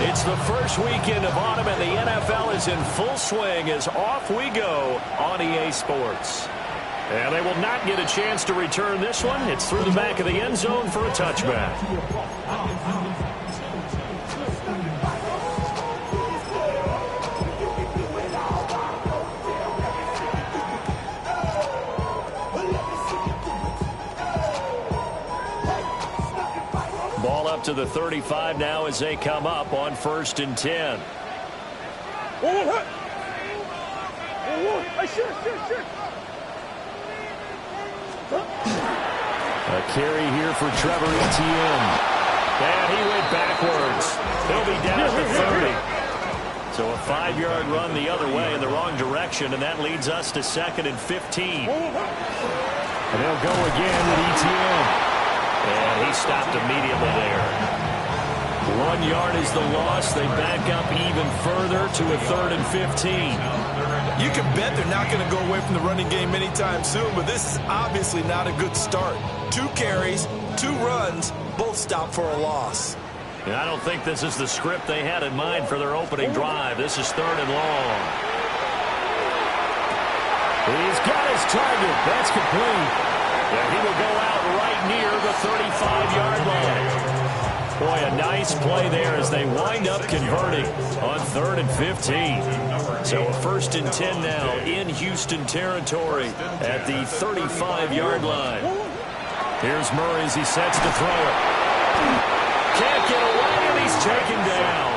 It's the first weekend of autumn, and the NFL is in full swing as off we go on EA Sports. And they will not get a chance to return this one. It's through the back of the end zone for a touchback. Ball up to the 35 now as they come up on 1st and 10. A carry here for Trevor Etienne. And he went backwards. He'll be down at the 30. So a 5-yard run the other way in the wrong direction, and that leads us to 2nd and 15. And they'll go again with Etienne. And he stopped immediately there. 1 yard is the loss. They back up even further to a 3rd and 15. You can bet they're not going to go away from the running game anytime soon, but this is obviously not a good start. 2 carries, 2 runs, both stopped for a loss. And I don't think this is the script they had in mind for their opening drive. This is 3rd and long. He's got his target. That's complete. And he will go out right near the 35-yard line. Boy, a nice play there as they wind up converting on 3rd and 15. So a 1st and 10 now in Houston territory at the 35-yard line. Here's Murray as he sets to throw it. Can't get away, and he's taken down.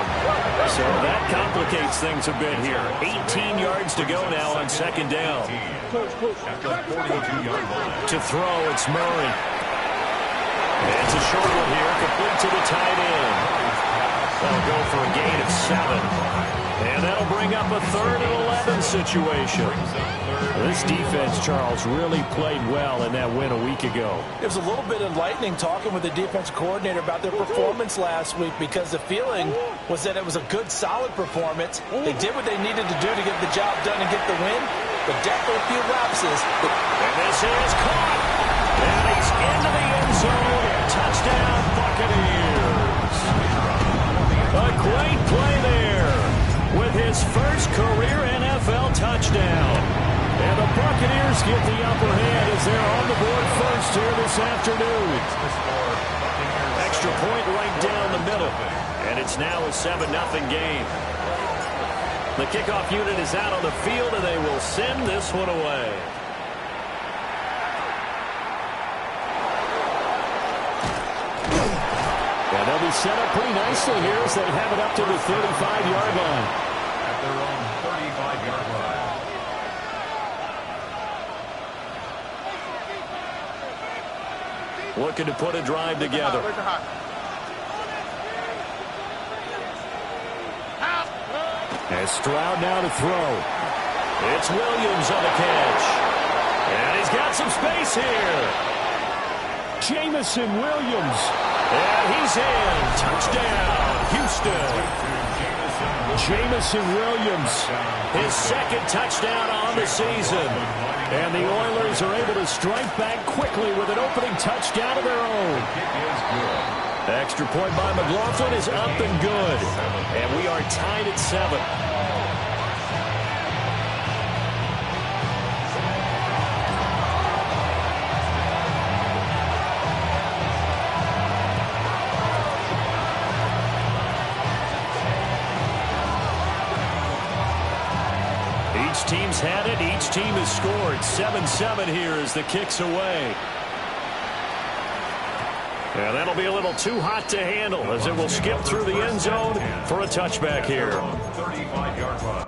So that complicates things a bit here. 18 yards to go now on 2nd down. To throw, it's Murray. It's a short one here, complete to the tight end. That'll go for a gain of 7. And that'll bring up a 3rd and 11 situation. This defense, Charles, really played well in that win a week ago. It was a little bit enlightening talking with the defensive coordinator about their performance last week, because the feeling was that it was a good, solid performance. They did what they needed to do to get the job done and get the win, but definitely a few lapses. And this is caught. And he's into the end zone. Touchdown, Buccaneers. A great play there with his first career NFL touchdown. And the Buccaneers get the upper hand as they're on the board first here this afternoon. Extra point right down the middle. And it's now a 7-0 game. The kickoff unit is out on the field, and they will send this one away. And they'll be set up pretty nicely here as they have it up to the 35-yard line. At their own 35-yard line. Looking to put a drive together. And Stroud now to throw. It's Williams on the catch. And he's got some space here. Jamison Williams. And he's in. Touchdown, Houston. Jamison Williams, his 2nd touchdown on the season. And the Oilers are able to strike back quickly with an opening touchdown of their own. Extra point by McLaughlin is up and good. And we are tied at 7. Each team's had it. Each team has scored. 7-7 here as the kick's away. And that'll be a little too hot to handle as it will skip through the end zone for a touchback here. 35-yard line.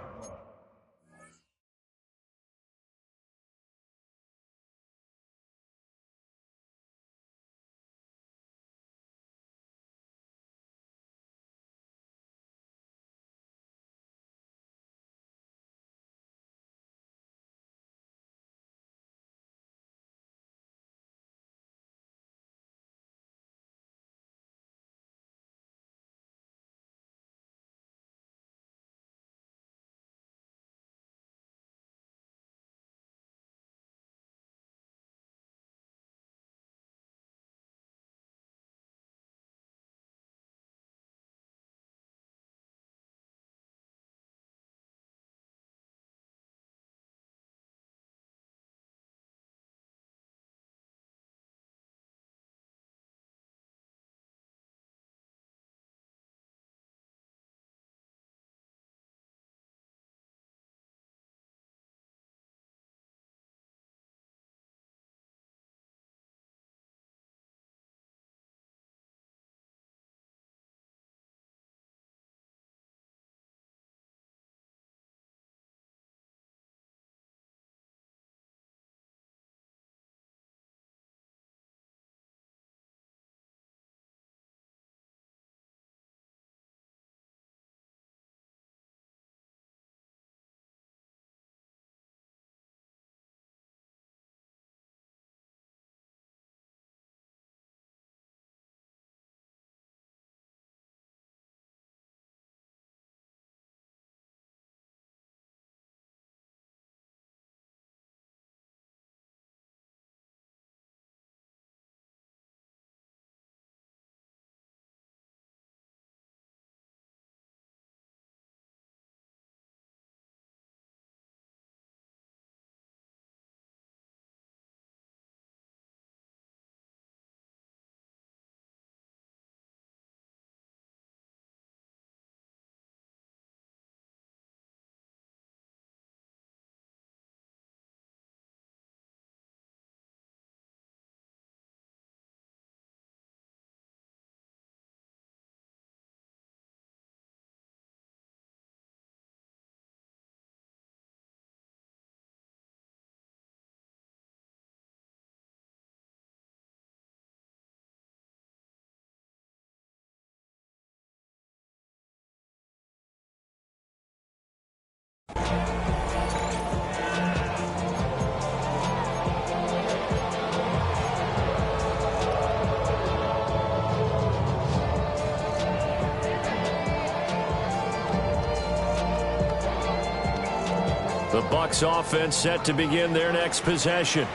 The Bucs offense set to begin their next possession.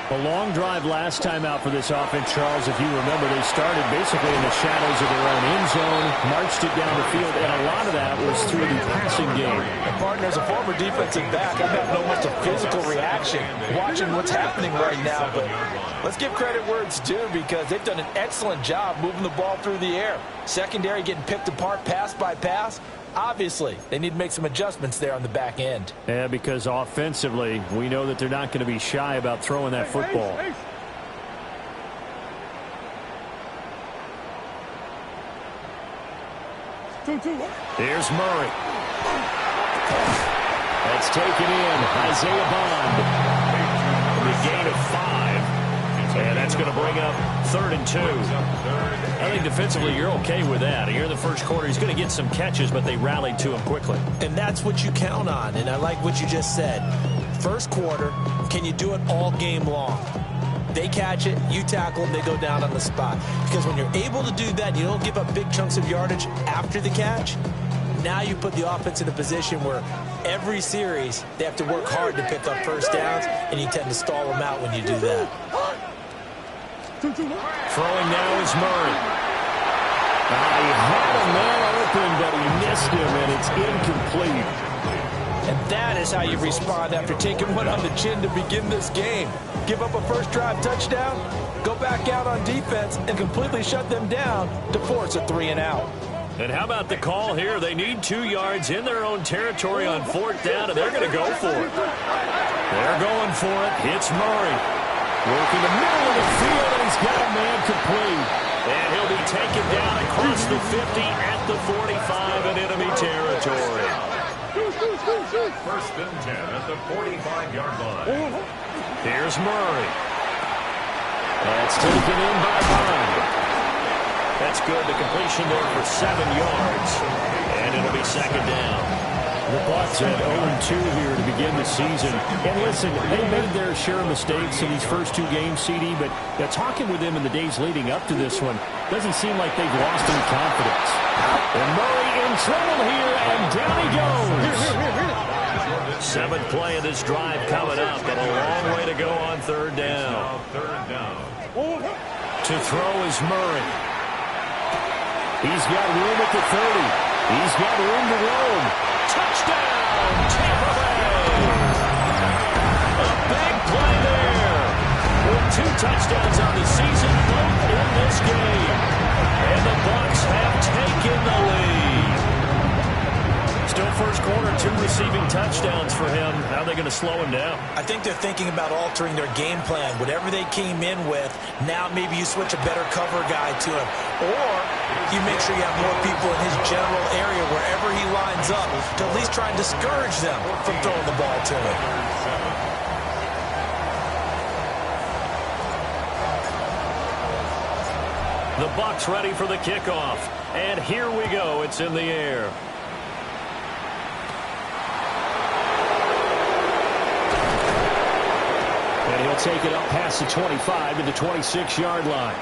A long drive last time out for this offense, Charles. If you remember, they started basically in the shadows of their own end zone, marched it down the field, and a lot of that was through the passing game. And partner, as a former defensive back, I've got almost a physical reaction watching what's happening right now. But let's give credit where it's due, because they've done an excellent job moving the ball through the air. Secondary getting picked apart pass by pass. Obviously, they need to make some adjustments there on the back end. Yeah, because offensively, we know that they're not going to be shy about throwing that football. Here's Murray. That's taken in. Isaiah Bond. The gain of 5. And that's going to bring up 3rd and 2. I think defensively you're okay with that. Here in the first quarter, he's going to get some catches, but they rallied to him quickly. And that's what you count on, and I like what you just said. First quarter, can you do it all game long? They catch it, you tackle them, they go down on the spot. Because when you're able to do that, you don't give up big chunks of yardage after the catch. Now you put the offense in a position where every series they have to work hard to pick up first downs, and you tend to stall them out when you do that. Throwing now is Murray. He had a man open, but he missed him, and it's incomplete. And that is how you respond after taking one on the chin to begin this game. Give up a first drive touchdown, go back out on defense, and completely shut them down to force a 3-and-out. And how about the call here? They need 2 yards in their own territory on 4th down, and they're going to go for it. They're going for it. Hits Murray. Working the middle of the field, and he's got a man complete. And he'll be taken down across the 50 at the 45 in enemy territory. 1st and 10 at the 45-yard line. Here's Murray. That's taken in by Bond. That's good. The completion there for 7 yards. And it'll be 2nd down. The Bucs at 0-2 here to begin the season. And listen, they made their share of mistakes in these first 2 games, CD, but talking with them in the days leading up to this one, doesn't seem like they've lost any confidence. And Murray in trouble here, and down he goes. 7th play of this drive coming up, but a long way to go on 3rd down. To throw is Murray. He's got room at the 30. He's got room to roam. Touchdown, Tampa Bay! A big play there. With 2 touchdowns on the season, both in this game. And the Bucs have taken the lead. Still first quarter, 2 receiving touchdowns for him. How are they going to slow him down? I think they're thinking about altering their game plan. Whatever they came in with, now maybe you switch a better cover guy to him. Or you make sure you have more people in his general area wherever he lines up to at least try and discourage them from throwing the ball to him. The Bucs ready for the kickoff. And here we go. It's in the air. And he'll take it up past the 25 to the 26-yard line.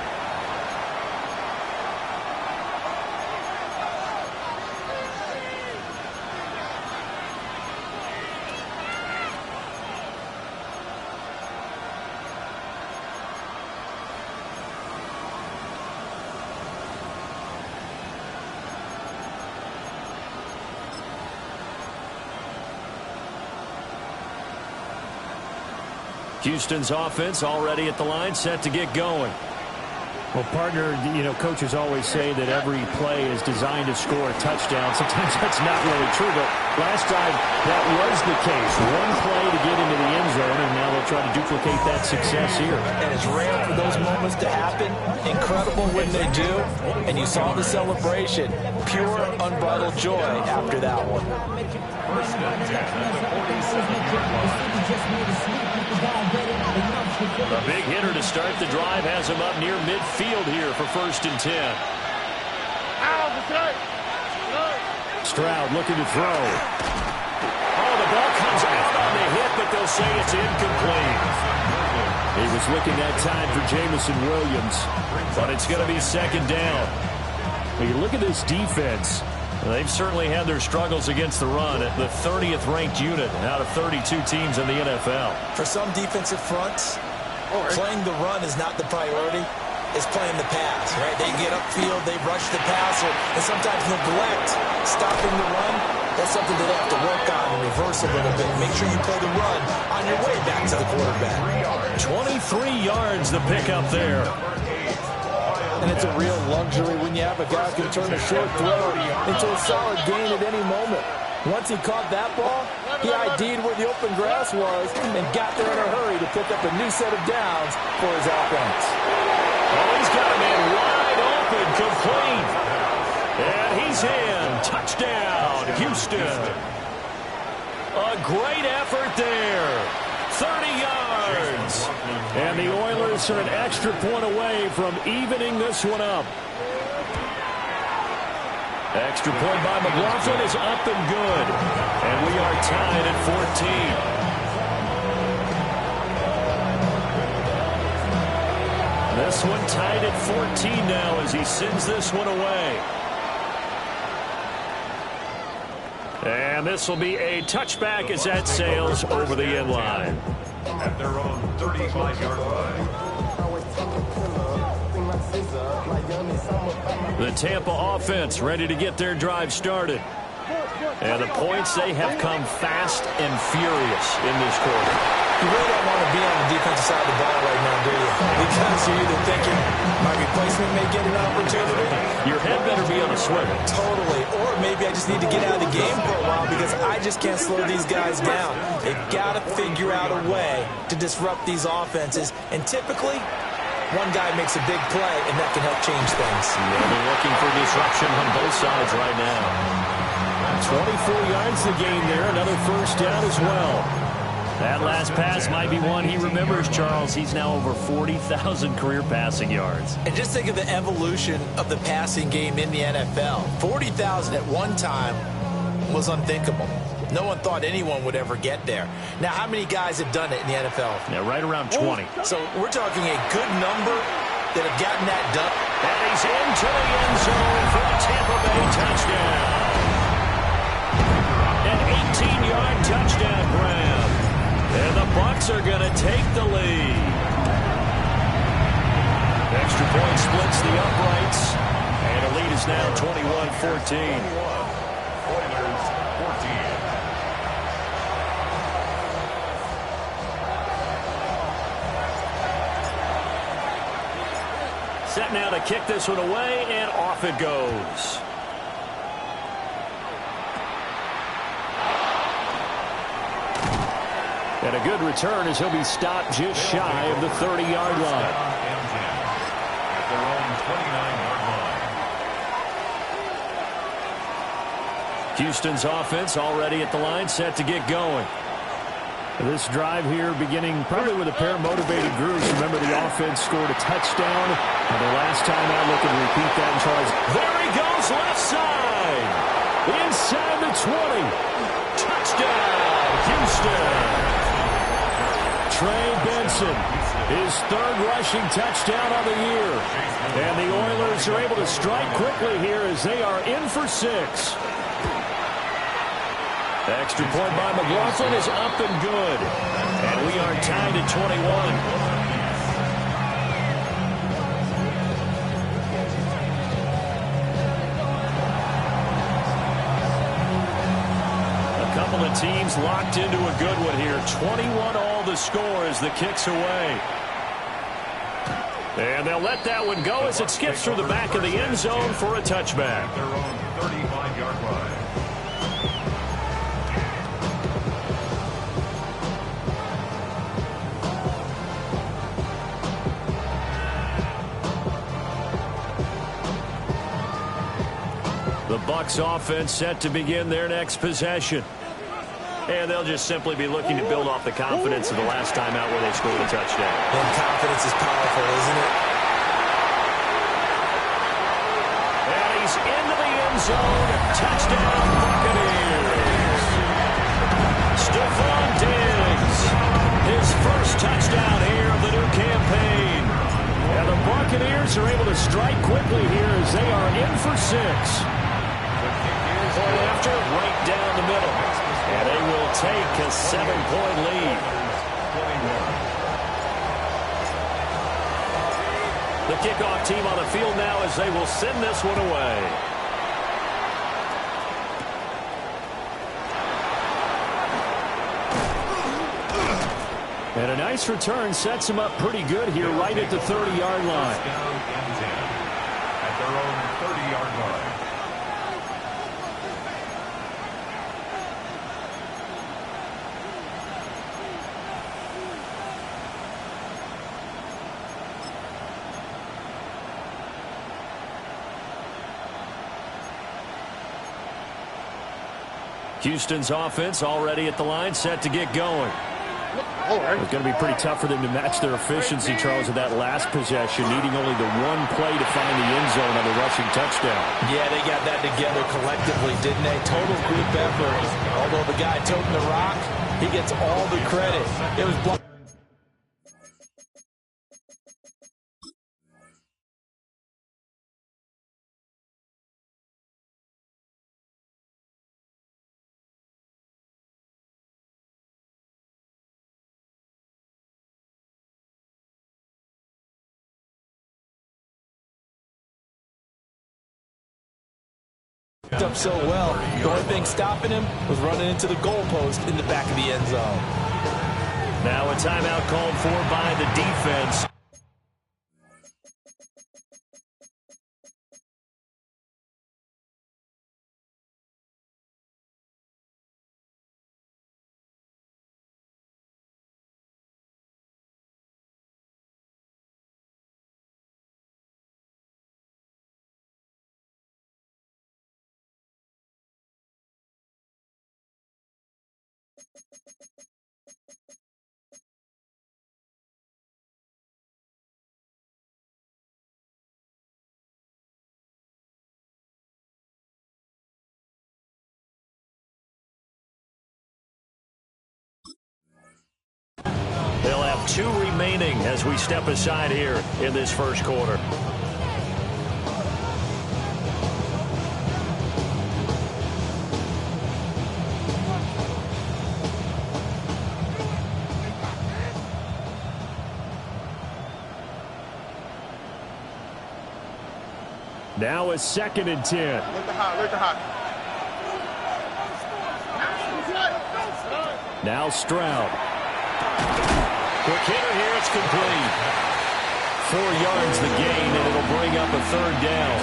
Houston's offense already at the line, set to get going. Well, partner, coaches always say that every play is designed to score a touchdown. Sometimes that's not really true, but last drive, that was the case. One play to get into the end zone, and now they'll try to duplicate that success here. And it's rare for those moments to happen. Incredible when they do. And you saw the celebration. Pure, unbridled joy after that one. 1st and 10 at the 47-yard line. A big hitter to start the drive has him up near midfield here for 1st and 10. Stroud looking to throw. Oh, the ball comes out on the hit, but they'll say it's incomplete. He was looking that time for Jameson Williams, but it's going to be 2nd down. When you look at this defense, They've certainly had their struggles against the run at the 30th ranked unit out of 32 teams in the NFL. For some defensive fronts, playing the run is not the priority. It's playing the pass, right? They get upfield, they rush the passer, and sometimes neglect stopping the run. That's something that they have to work on and reverse a little bit. Make sure you play the run on your way back to the quarterback. 23 yards the pickup there. And it's a real luxury when you have a guy who can turn a short throw into a solid gain at any moment. Once he caught that ball, he ID'd where the open grass was and got there in a hurry to pick up a new set of downs for his offense. Oh, he's got a man wide open, complete. And he's in. Touchdown, Houston. A great effort there. 30 yards. And the Oilers are an extra point away from evening this one up. Extra point by McLaughlin is up and good. And we are tied at 14. This one tied at 14 now as he sends this one away. And this will be a touchback as that sails over the end line. At their own 35-yard line. The Tampa offense ready to get their drive started. And the points, they have come fast and furious in this quarter. You really don't want to be on the defensive side of the ball right now, do you? Because you're either thinking my replacement may get an opportunity. Your head better be on a swivel. Totally. Or maybe I just need to get out of the game for a while because I just can't slow these guys down. They've got to figure out a way to disrupt these offenses. And typically, one guy makes a big play, and that can help change things. Yeah, they're looking for disruption on both sides right now. 24 yards the gain there. Another first down as well. That last pass might be one he remembers, Charles. He's now over 40,000 career passing yards. And just think of the evolution of the passing game in the NFL. 40,000 at one time was unthinkable. No one thought anyone would ever get there. Now, how many guys have done it in the NFL? Yeah, right around 20. So we're talking a good number that have gotten that done. And he's into the end zone for a Tampa Bay touchdown. An 18-yard touchdown grab. And the Bucs are going to take the lead. Extra point splits the uprights. And the lead is now 21-14. Oilers 14. Set now to kick this one away, and off it goes. And a good return as he'll be stopped just shy of the 30-yard line. At their own 29-yard line. Houston's offense already at the line, set to get going. This drive here beginning probably with a pair of motivated groups. Remember, the offense scored a touchdown. And the last time out, looking to repeat that in Charles. There he goes, left side. Inside the 20. Touchdown, Houston. Trey Benson, his third rushing touchdown of the year. And the Oilers are able to strike quickly here as they are in for 6. Extra point by McLaughlin is up and good. And we are tied at 21. A couple of teams locked into a good one here. 21 all the score as the kick's away. And they'll let that one go as it skips through the back of the end zone for a touchback. Their own 35-yard line. The Bucs offense set to begin their next possession. And they'll just simply be looking to build off the confidence of the last time out where they scored a touchdown. And confidence is powerful, isn't it? And he's into the end zone. Touchdown, Buccaneers. Stephon Diggs, his first touchdown here of the new campaign. And the Buccaneers are able to strike quickly here as they are in for 6. point after, right down the middle. And they will take a 7-point lead. The kickoff team on the field now as they will send this one away. And a nice return sets him up pretty good here right at the 30-yard line. Down and 10 at their own 30-yard line. Houston's offense already at the line, set to get going. It's going to be pretty tough for them to match their efficiency, Charles, of that last possession, needing only the one play to find the end zone on the rushing touchdown. Yeah, they got that together collectively, didn't they? Total group effort. Although the guy toting the rock, he gets all the credit. It was blocked. Up so well. The only thing stopping him was running into the goalpost in the back of the end zone. Now a timeout called for by the defense. They'll have 2 remaining as we step aside here in this first quarter. Now a 2nd and 10. Now Stroud. Quick hitter here, it's complete. 4 yards the gain, and it'll bring up a 3rd down.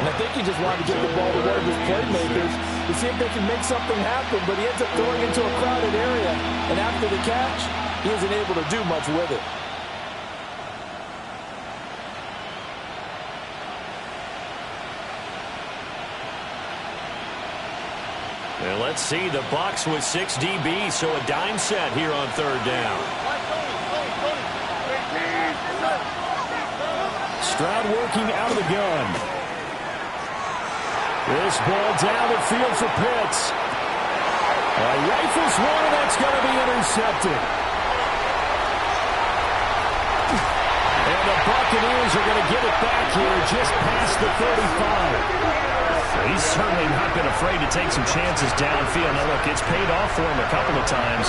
And I think he just wanted to get the ball to one of his playmakers to see if they can make something happen, but he ends up throwing into a crowded area. And after the catch, he isn't able to do much with it. And let's see, the Bucs with 6 DBs, so a dime set here on 3rd down. Stroud working out of the gun. This ball down the field for Pitts. Rifles one, and that's going to be intercepted. And the Buccaneers are going to get it back here just past the 35. He's certainly not been afraid to take some chances downfield. Now, look, it's paid off for him a couple of times.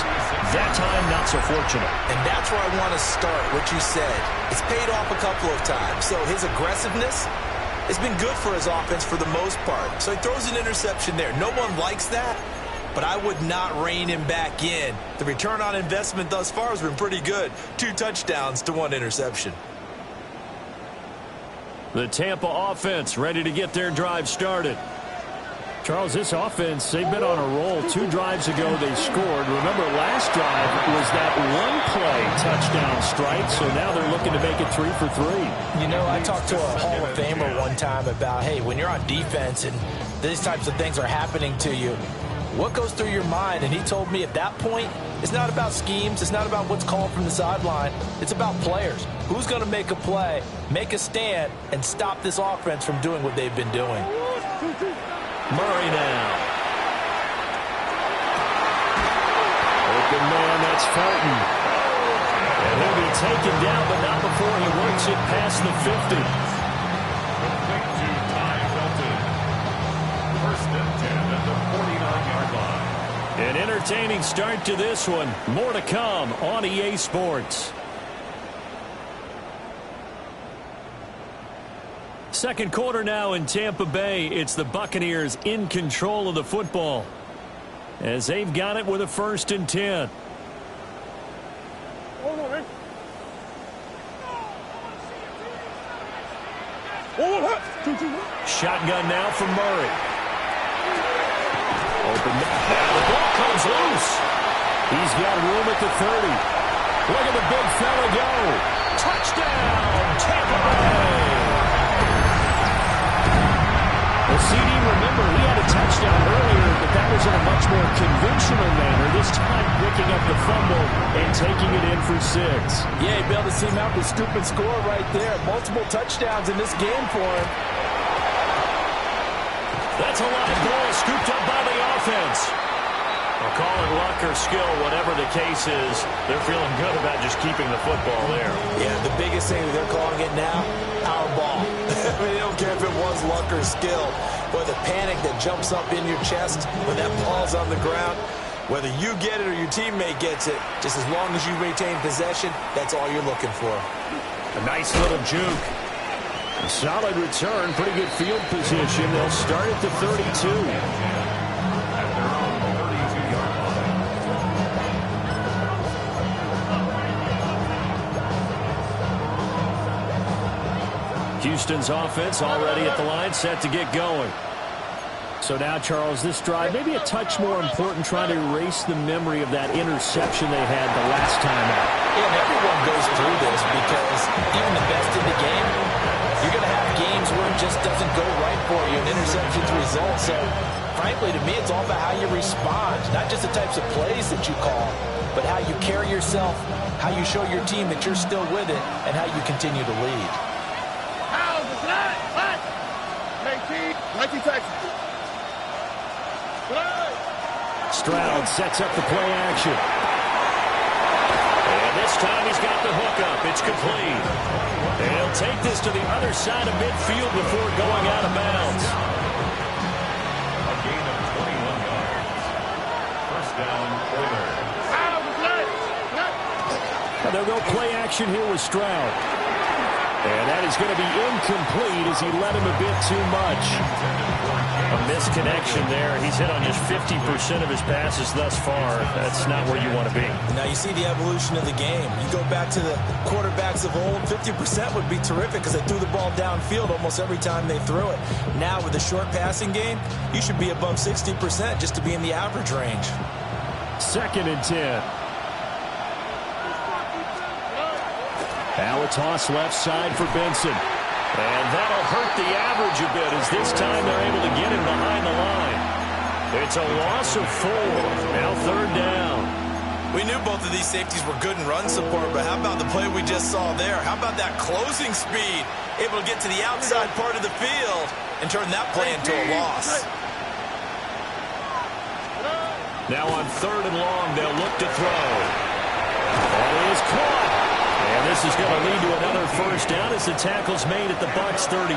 That time, not so fortunate. And that's where I want to start, what you said. It's paid off a couple of times. So his aggressiveness has been good for his offense for the most part. So he throws an interception there. No one likes that, but I would not rein him back in. The return on investment thus far has been pretty good. 2 touchdowns to 1 interception. The Tampa offense ready to get their drive started. Charles, this offense, they've been on a roll. 2 drives ago, they scored. Remember, last drive was that 1-play touchdown strike, so now they're looking to make it 3 for 3. You know, I talked to a Hall of Famer one time about, hey, when you're on defense and these types of things are happening to you, what goes through your mind? And he told me at that point, it's not about schemes. It's not about what's called from the sideline. It's about players. Who's going to make a play, make a stand, and stop this offense from doing what they've been doing? Murray now. Open man, that's Felton. And he'll be taken down, but not before he works it past the 50. Complete to Ty Felton. 1st and 10. An entertaining start to this one. More to come on EA Sports. Second quarter now in Tampa Bay. It's the Buccaneers in control of the football as they've got it with a 1st and 10. Shotgun now for Murray. Open. Now the ball comes loose. He's got room at the 30. Look at the big fella go. Touchdown, Tampa Bay. Well, CD, remember, he had a touchdown earlier, but that was in a much more conventional manner. This time picking up the fumble and taking it in for 6. Yeah, you'd be able to see him out the scoop and score right there. Multiple touchdowns in this game for him. That's a live ball scooped up by the offense. I'll call it luck or skill, whatever the case is. They're feeling good about just keeping the football there. Yeah, the biggest thing they're calling it now, our ball. I mean, they don't care if it was luck or skill. Boy, the panic that jumps up in your chest when that ball's on the ground, whether you get it or your teammate gets it, just as long as you retain possession, that's all you're looking for. A nice little juke. A solid return, pretty good field position. They'll start at the 32. Houston's offense already at the line, set to get going. So now, Charles, this drive maybe a touch more important, trying to erase the memory of that interception they had the last time out. Yeah, and everyone goes through this because even the best in the game, you're going to have games where it just doesn't go right for you, and interceptions result. So, frankly, to me, it's all about how you respond, not just the types of plays that you call, but how you carry yourself, how you show your team that you're still with it, and how you continue to lead. Stroud sets up the play action. And this time he's got the hook up. It's complete. And he'll take this to the other side of midfield before going out of bounds. A gain of 21 yards. First down, Oilers. And they'll go play action here with Stroud. And that is going to be incomplete as he led him a bit too much. A misconnection there. He's hit on just 50% of his passes thus far. That's not where you want to be. Now you see the evolution of the game. You go back to the quarterbacks of old, 50% would be terrific because they threw the ball downfield almost every time they threw it. Now with the short passing game, you should be above 60% just to be in the average range. 2nd and 10. Now a toss left side for Benson. And that'll hurt the average a bit as this time they're able to get him behind the line. It's a loss of 4. Now 3rd down. We knew both of these safeties were good in run support, but how about the play we just saw there? How about that closing speed? Able to get to the outside part of the field and turn that play into a loss. Now on 3rd and long, they'll look to throw. That is caught. And this is going to lead to another 1st down as the tackle's made at the Bucs 33.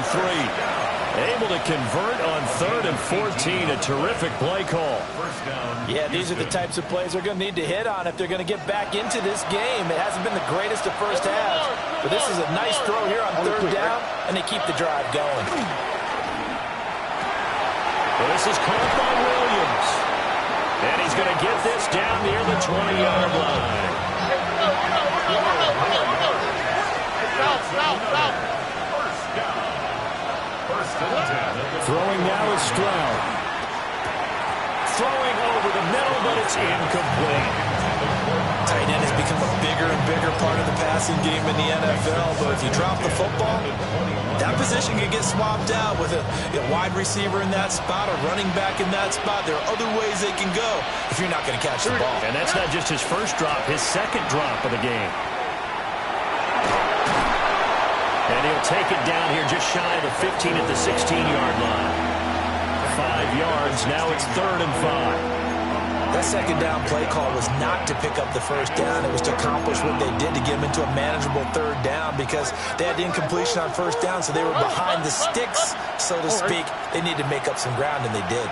Able to convert on 3rd and 14. A terrific play call. First down. Yeah, these are the types of plays they're going to need to hit on if they're going to get back into this game. It hasn't been the greatest of first halves, but this is a nice throw here on 3rd down, and they keep the drive going. Well, this is caught by Williams. And he's going to get this down near the 20-yard line. Throwing now is Stroud. Throwing over the middle, but it's incomplete. Tight end has become a bigger and bigger part of the passing game in the NFL, but if you drop the football, that position can get swapped out with a wide receiver in that spot, a running back in that spot. There are other ways they can go if you're not going to catch the ball. And that's not just his first drop, his second drop of the game. And he'll take it down here just shy of the 15 at the 16-yard line. 5 yards, now it's 3rd and 5. That second down play call was not to pick up the first down. It was to accomplish what they did to get them into a manageable 3rd down because they had incompletion on 1st down, so they were behind the sticks, so to speak. They needed to make up some ground, and they did.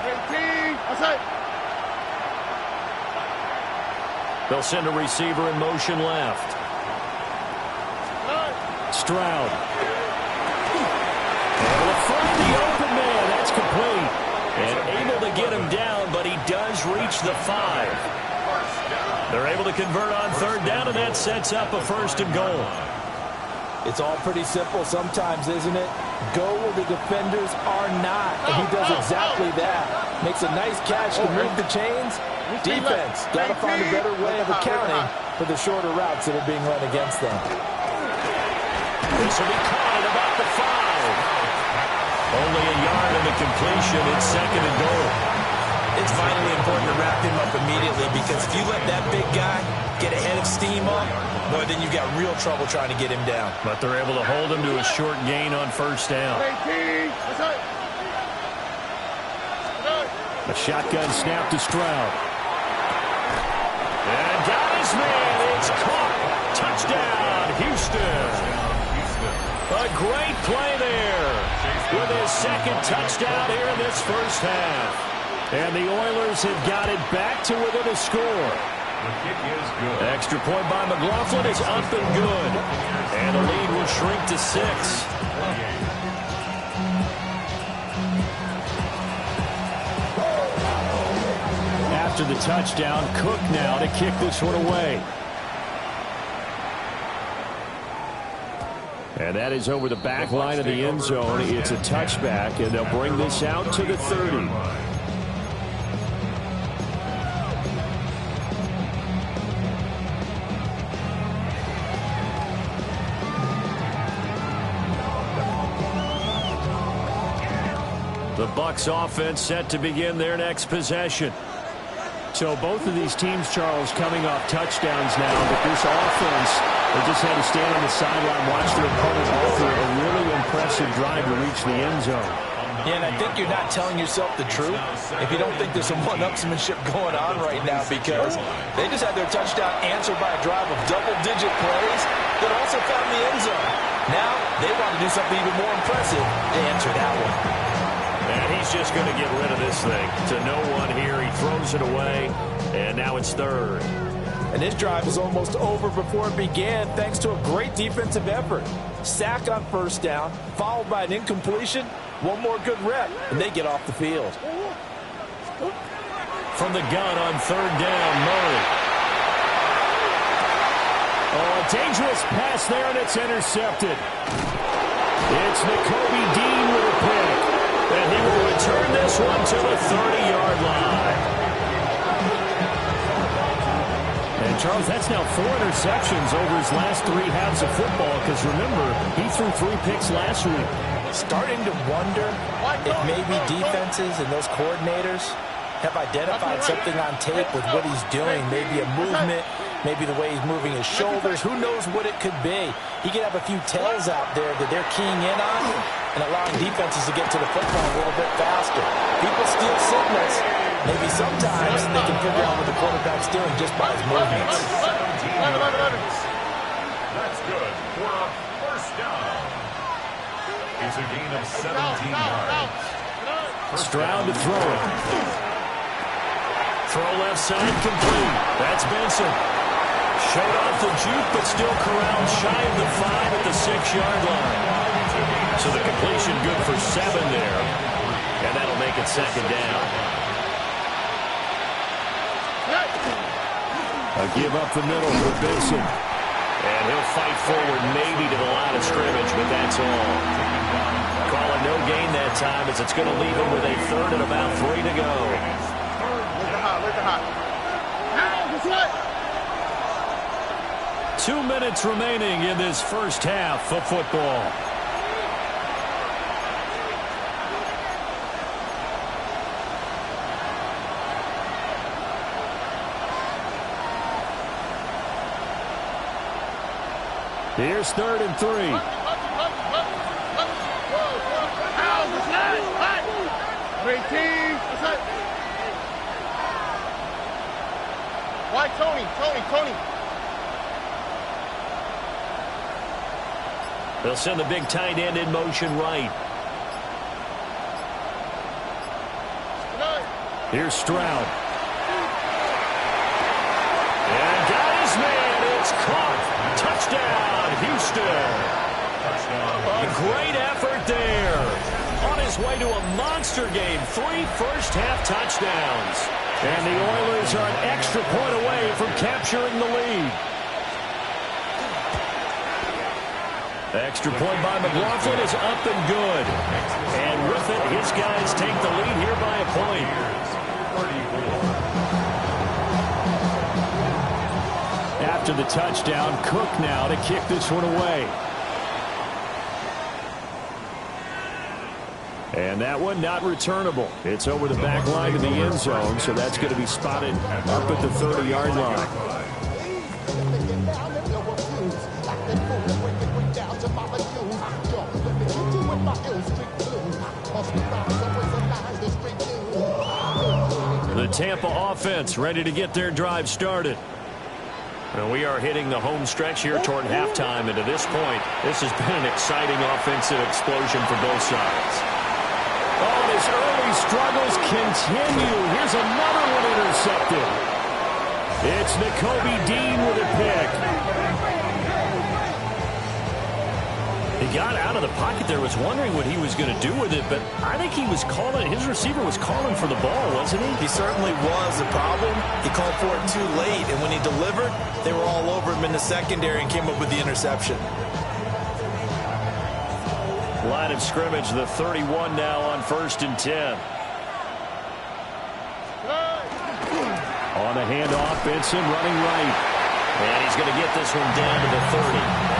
They'll send a receiver in motion left. Stroud. Able to find the open man. That's complete. And able to get him down, but he does reach the 5. They're able to convert on third down, and that sets up a 1st and goal. It's all pretty simple sometimes, isn't it? Go where the defenders are not, and he does exactly that. Makes a nice catch to move the chains. Defense got to find a better way of accounting for the shorter routes that are being run against them. This will be caught at about the 5. Only a yard in the completion. It's 2nd and goal. It's vitally important to wrap him up immediately, because if you let that big guy get ahead of steam up, boy, then you've got real trouble trying to get him down. But they're able to hold him to a short gain on 1st down. A shotgun snap to Stroud. And got his man. It's caught. Touchdown, Houston. A great play there with his 2nd touchdown here in this 1st half. And the Oilers have got it back to within a score. The kick is good. Extra point by McLaughlin is up and good. And the lead will shrink to 6. After the touchdown, Cook now to kick this one away. And that is over the back line of the end zone. It's a touchback, and they'll bring this out to the 30. The Bucs offense set to begin their next possession. So both of these teams, Charles, coming off touchdowns now, but this offense, they just had to stand on the sideline, watch their opponent go through a really impressive drive to reach the end zone. Yeah, and I think you're not telling yourself the truth if you don't think there's some one-upsmanship going on right now, because they just had their touchdown answered by a drive of double-digit plays that also found the end zone. Now they want to do something even more impressive to answer that one. And he's just going to get rid of this thing to no one here. He throws it away, and now it's 3rd. And this drive is almost over before it began, thanks to a great defensive effort. Sack on 1st down, followed by an incompletion. One more good rep, and they get off the field. From the gun on 3rd down, Murray. Oh, a dangerous pass there, and it's intercepted. It's Nakobe Dean with a pick. And he will return this one to the 30-yard line. And, Charles, that's now 4 interceptions over his last 3 halves of football, because, remember, he threw 3 picks last week. Starting to wonder if maybe defenses and those coordinators have identified something on tape with what he's doing, maybe a movement, maybe the way he's moving his shoulders. Who knows what it could be? He could have a few tells out there that they're keying in on and allowing defenses to get to the football a little bit faster. People steal signals. Maybe sometimes they can figure out what the quarterback's doing just by his movements. That's good for a 1st down. It's a gain of 17 yards. Stroud to throw it. Throw left side complete. That's Benson. Showed off the juke, but still corralled shy of the 5 at the 6-yard line. So the completion good for 7 there. And that'll make it 2nd down. A give up the middle for Benson. And he'll fight forward maybe to the line of scrimmage, but that's all. Call it no gain that time, as it's going to leave him with a 3rd and about 3 to go. 2 minutes remaining in this 1st half of football. Here's 3rd and 3. Why Tony? They'll send the big tight end in motion right. Here's Stroud. And got his man. It's caught. Touchdown, Houston. A great effort there. On his way to a monster game. 3 first-half touchdowns. And the Oilers are an extra point away from capturing the lead. Extra point by McLaughlin is up and good. And with it, his guys take the lead here by a point. After the touchdown, Cook now to kick this one away. And that one not returnable. It's over the back line to the end zone, so that's going to be spotted up at the 30-yard line. The Tampa offense ready to get their drive started. And we are hitting the home stretch here toward halftime, and to this point, this has been an exciting offensive explosion for both sides. Oh, and his early struggles continue. Here's another one intercepted. It's Nakobe Dean with a pick. He got out of the pocket there, was wondering what he was going to do with it, but I think he was calling, his receiver was calling for the ball, wasn't he? He certainly was. The problem, he called for it too late, and when he delivered, they were all over him in the secondary and came up with the interception. Line of scrimmage, the 31 now on 1st and 10. On the handoff, Benson running right. And he's going to get this one down to the 30.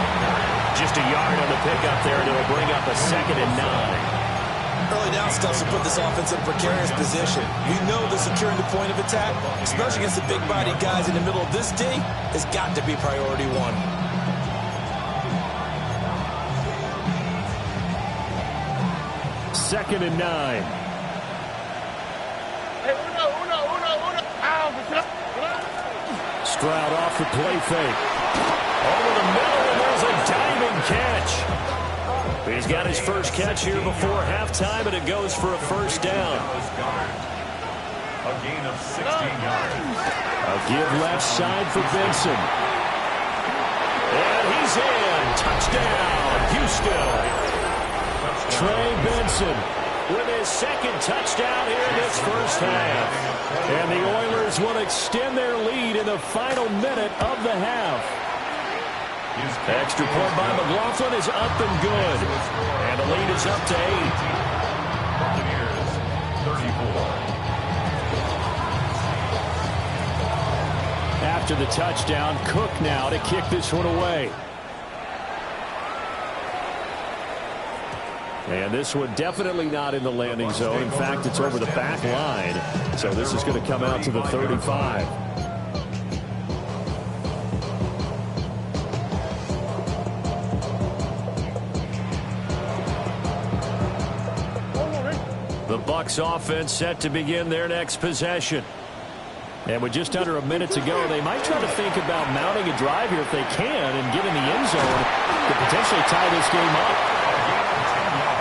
Just a yard on the pickup there, and it'll bring up a 2nd and 9. Early down stuff to put this offense in a precarious position. We know that securing the point of attack, especially against the big-body guys in the middle of this D, has got to be priority one. Second and 9. Stroud off the play fake. Over the middle, and there's a diving catch. He's got his first catch here before halftime, and it goes for a first down. A gain of 16 yards. A give left side for Benson. And he's in. Touchdown, Houston. Trey Benson with his 2nd touchdown here in this first half. And the Oilers will extend their lead in the final minute of the half. Extra point by McLaughlin is up and good. And the lead is up to 8. Buccaneers, 34. After the touchdown, Cook now to kick this one away. And this one definitely not in the landing zone. In fact, it's over the back line. So this is going to come out to the 35. The Bucs offense set to begin their next possession. And with just under a minute to go, they might try to think about mounting a drive here if they can and get in the end zone to potentially tie this game up.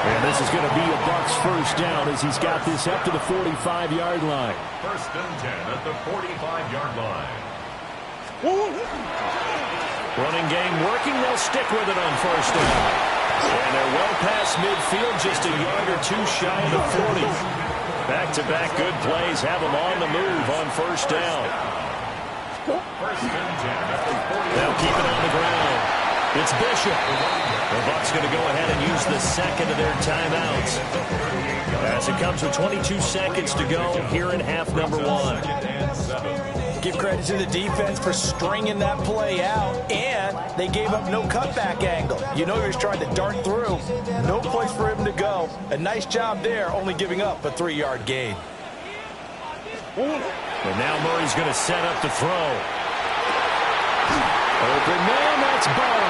And this is going to be a Bucs first down as he's got this up to the 45-yard line. 1st and 10 at the 45-yard line. Running game working. They'll stick with it on first down. And they're well past midfield, just a yard or two shy of the 40. Back-to-back good plays have them on the move on first down. 1st and 10 at the 40. They'll keep it on the ground. It's Bishop. The Bucs going to go ahead and use the 2nd of their timeouts. As it comes with 22 seconds to go here in half number 1. Give credit to the defense for stringing that play out, and they gave up no cutback angle. You know he was trying to dart through. No place for him to go. A nice job there, only giving up a 3-yard gain. And now Murray's going to set up to throw. Open man, that's Bond.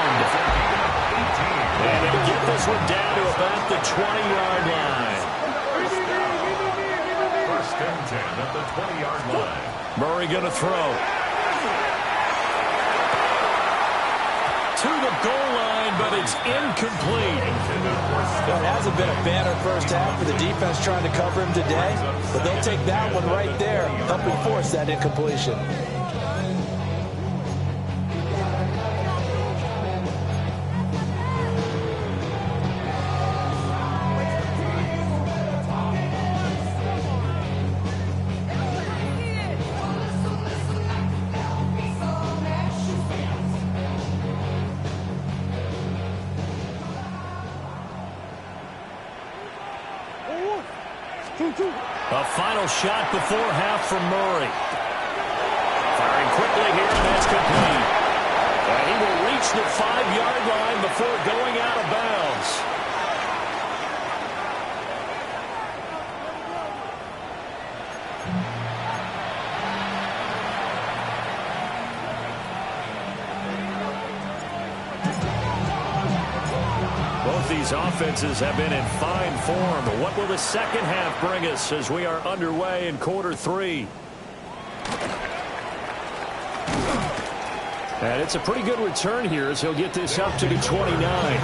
And he'll get this one down to about the 20-yard line. 1st and 10 at the 20-yard line. Murray going to throw. To the goal line, but it's incomplete. Well, it hasn't been a banner first half for the defense trying to cover him today, but they'll take that one right there, helping force that incompletion. A final shot before half from Murray. Firing quickly here, and that's complete. And he will reach the 5-yard line before going out of bounds. Both these offenses have been in fine form. What will the second half bring us as we are underway in quarter 3? And it's a pretty good return here as he'll get this up to the 29.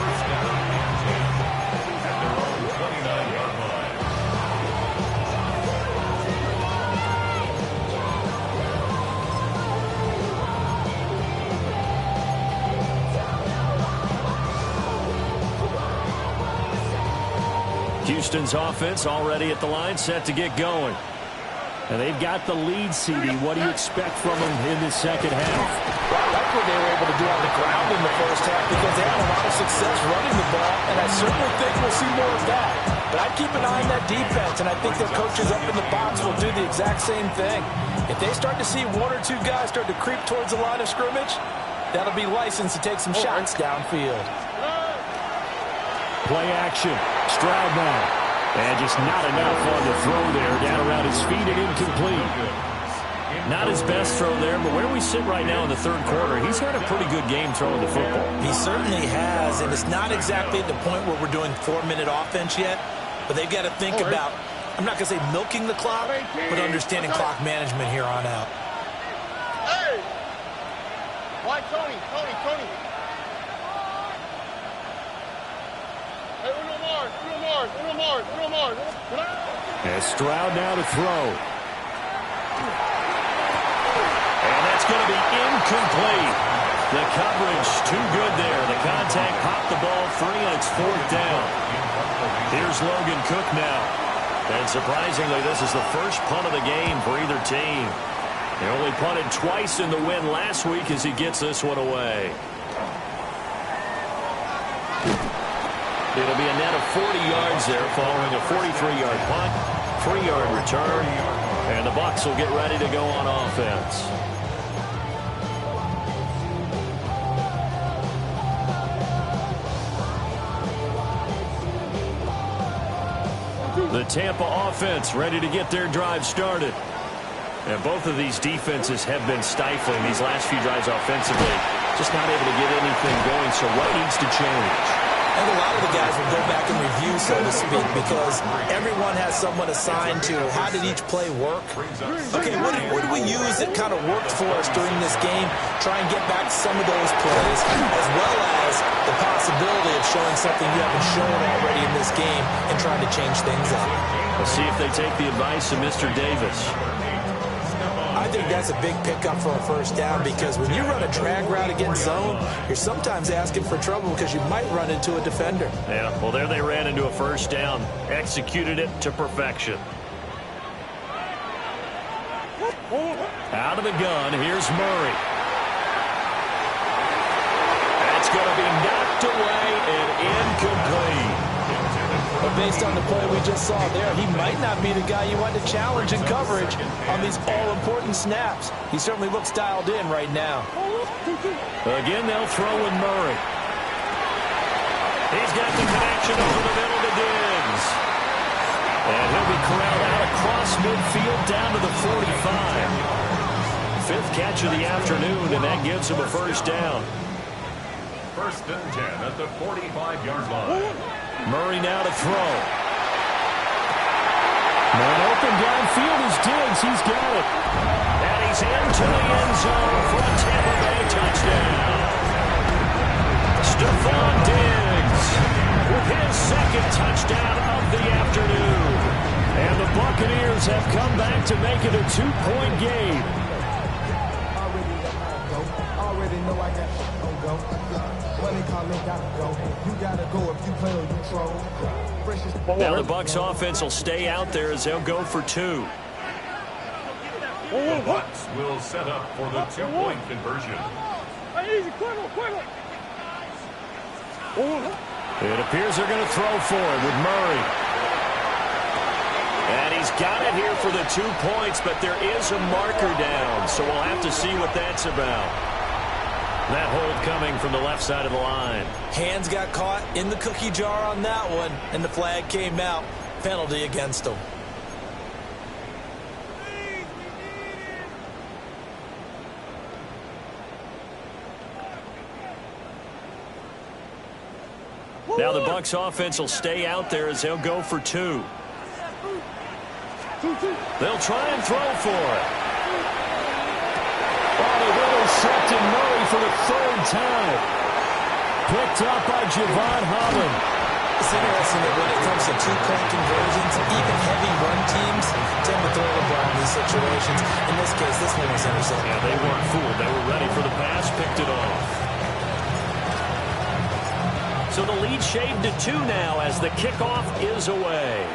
Houston's offense already at the line, set to get going. And they've got the lead, CD. What do you expect from them in the second half? Well, I like what they were able to do on the ground in the first half because they had a lot of success running the ball, and I certainly think we'll see more of that. But I'd keep an eye on that defense, and I think their coaches up in the box will do the exact same thing. If they start to see 1 or 2 guys start to creep towards the line of scrimmage, that'll be licensed to take some shots downfield. Play action. Stroud now. And just not enough on the throw there. Down around his feet and incomplete. Not his best throw there, but where we sit right now in the third quarter, he's had a pretty good game throwing the football. He certainly has, and it's not exactly at the point where we're doing 4-minute offense yet, but they've got to think about, I'm not going to say milking the clock, but understanding clock management here on out. Hey! Why, Tony? Hey, Uno Mars. And Stroud now to throw. And that's going to be incomplete. The coverage too good there. The contact popped the ball free, and it's 4th down. Here's Logan Cook now. And surprisingly, this is the first punt of the game for either team. He only punted twice in the win last week as he gets this one away. It'll be a net of 40 yards there following a 43-yard punt, 3-yard return, and the Bucs will get ready to go on offense. The Tampa offense ready to get their drive started. And both of these defenses have been stifling these last few drives offensively. Just not able to get anything going, so what needs to change? I think a lot of the guys will go back and review, so to speak, because everyone has someone assigned to how did each play work. Okay, what did we use that kind of worked for us during this game? Try and get back to some of those plays, as well as the possibility of showing something you haven't shown already in this game and trying to change things up. Let's see if they take the advice of Mr. Davis. I think that's a big pickup for a first down because when you run a drag route against zone, you're sometimes asking for trouble because you might run into a defender. Yeah, well, there they ran into a first down. Executed it to perfection. Out of the gun, here's Murray. That's going to be knocked away and incomplete. But based on the play we just saw there, he might not be the guy you want to challenge in coverage on these all-important snaps. He certainly looks dialed in right now. Again, they'll throw in Murray. He's got the connection over the middle to Diggs. And he'll be corralled out across midfield down to the 45. 5th catch of the afternoon, and that gives him a first down. 1st and 10 at the 45-yard line. Murray now to throw. Man open downfield is Diggs. He's got it. And he's into the end zone for a Tampa Bay touchdown. Stephon Diggs with his 2nd touchdown of the afternoon. And the Buccaneers have come back to make it a 2-point game. Already know I got to go. Money calling, gotta go. You gotta go if you play or you troll. Now the Bucs offense will stay out there as they'll go for 2. The Bucs will set up for the 2-point conversion. It appears they're going to throw for it with Murray. And he's got it here for the 2 points, but there is a marker down, so we'll have to see what that's about. That hold coming from the left side of the line. Hands got caught in the cookie jar on that one, and the flag came out. Penalty against him. Now the Bucs offense will stay out there as they'll go for 2. They'll try and throw for it. Oh, they've intercepted Murray for the 3rd time. Picked up by Javon Holland. It's interesting that when it comes to 2-point conversions, even heavy run teams tend to throw the ball in these situations. In this case, this one was intercepted. Yeah, they weren't fooled. They were ready for the pass, picked it off. So the lead shaved to 2 now as the kickoff is away.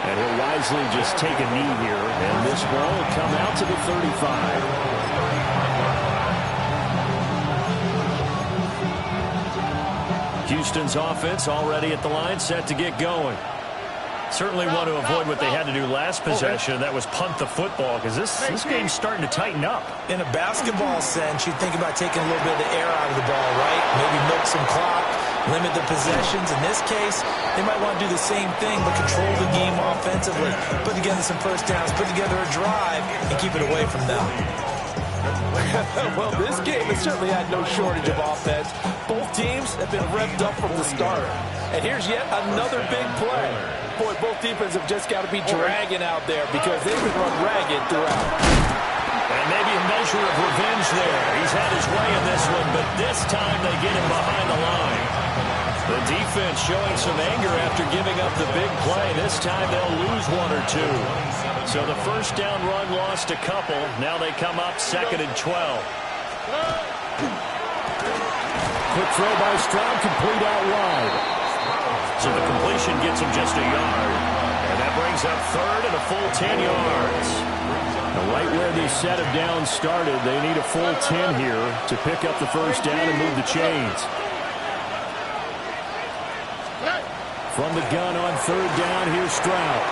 And he'll wisely just take a knee here, and this ball will come out to the 35. Houston's offense already at the line, set to get going. Certainly want to avoid what they had to do last possession. That was punt the football, because this game's starting to tighten up. In a basketball sense, you think about taking a little bit of the air out of the ball, right? Maybe milk some clock, limit the possessions. In this case, they might want to do the same thing, but control the game offensively. Put together some first downs, put together a drive, and keep it away from them. Well, this game has certainly had no shortage of offense. Both teams have been revved up from the start. And here's yet another big play. Boy, both defenses have just got to be dragging out there because they've been run ragged throughout. And maybe a measure of revenge there. He's had his way in this one, but this time they get him behind the line. The defense showing some anger after giving up the big play. This time they'll lose 1 or 2. So the first down run lost a couple. Now they come up 2nd and 12. Quick throw by Stroud, complete out wide. So the completion gets him just a yard. And that brings up 3rd and a full 10 yards. Now right where this set of downs started, they need a full 10 here to pick up the first down and move the chains. From the gun on 3rd down, here's Stroud.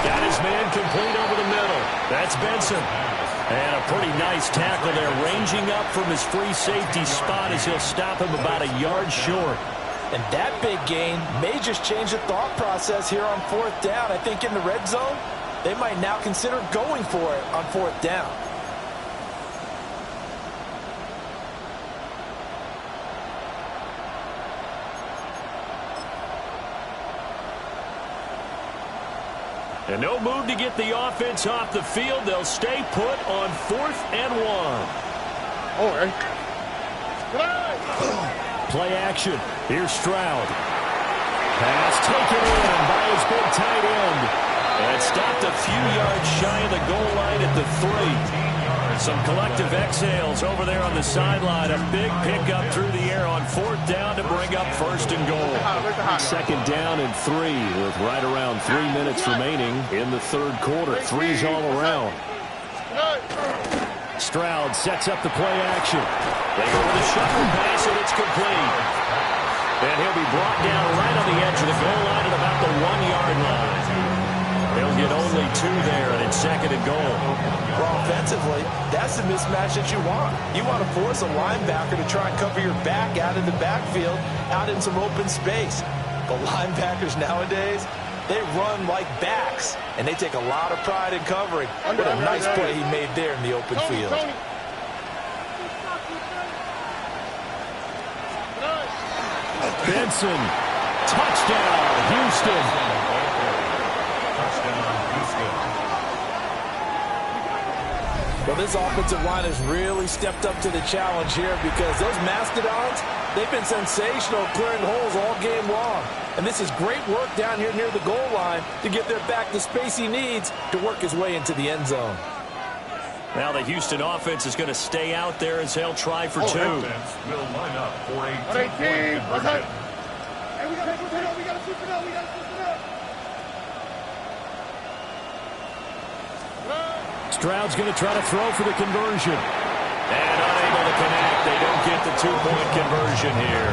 Got his man complete over the middle. That's Benson. And a pretty nice tackle there, ranging up from his free safety spot as he'll stop him about a yard short. And that big gain may just change the thought process here on 4th down. I think in the red zone, they might now consider going for it on 4th down. And no move to get the offense off the field. They'll stay put on 4th and 1. All right. Play action. Here's Stroud. Pass taken in by his big tight end. And stopped a few yards shy of the goal line at the 3. Some collective exhales over there on the sideline. A big pickup through the air on 4th down to bring up 1st and goal. 2nd down and 3 with right around 3 minutes remaining in the 3rd quarter. 3's all around. Stroud sets up the play action. They go with a shuttle pass, and it's complete. And he'll be brought down right on the edge of the goal line at about the 1-yard line. They'll get only 2 there, and it's 2nd and goal. Well, offensively, that's the mismatch that you want. You want to force a linebacker to try and cover your back out in the backfield, out in some open space. But linebackers nowadays, they run like backs, and they take a lot of pride in covering. What a nice play he made there in the open field. Benson, touchdown, Houston. Well, this offensive line has really stepped up to the challenge here because those Mastodons, they've been sensational clearing holes all game long. And this is great work down here near the goal line to get their back the space he needs to work his way into the end zone. Now the Houston offense is going to stay out there as they'll try for 2. Offense will line up for a 2-point conversion. Hey, we got to switch it up. We got to switch it up. We got to switch it up. Stroud's going to try to throw for the conversion. And unable to connect. They don't get the 2-point conversion here.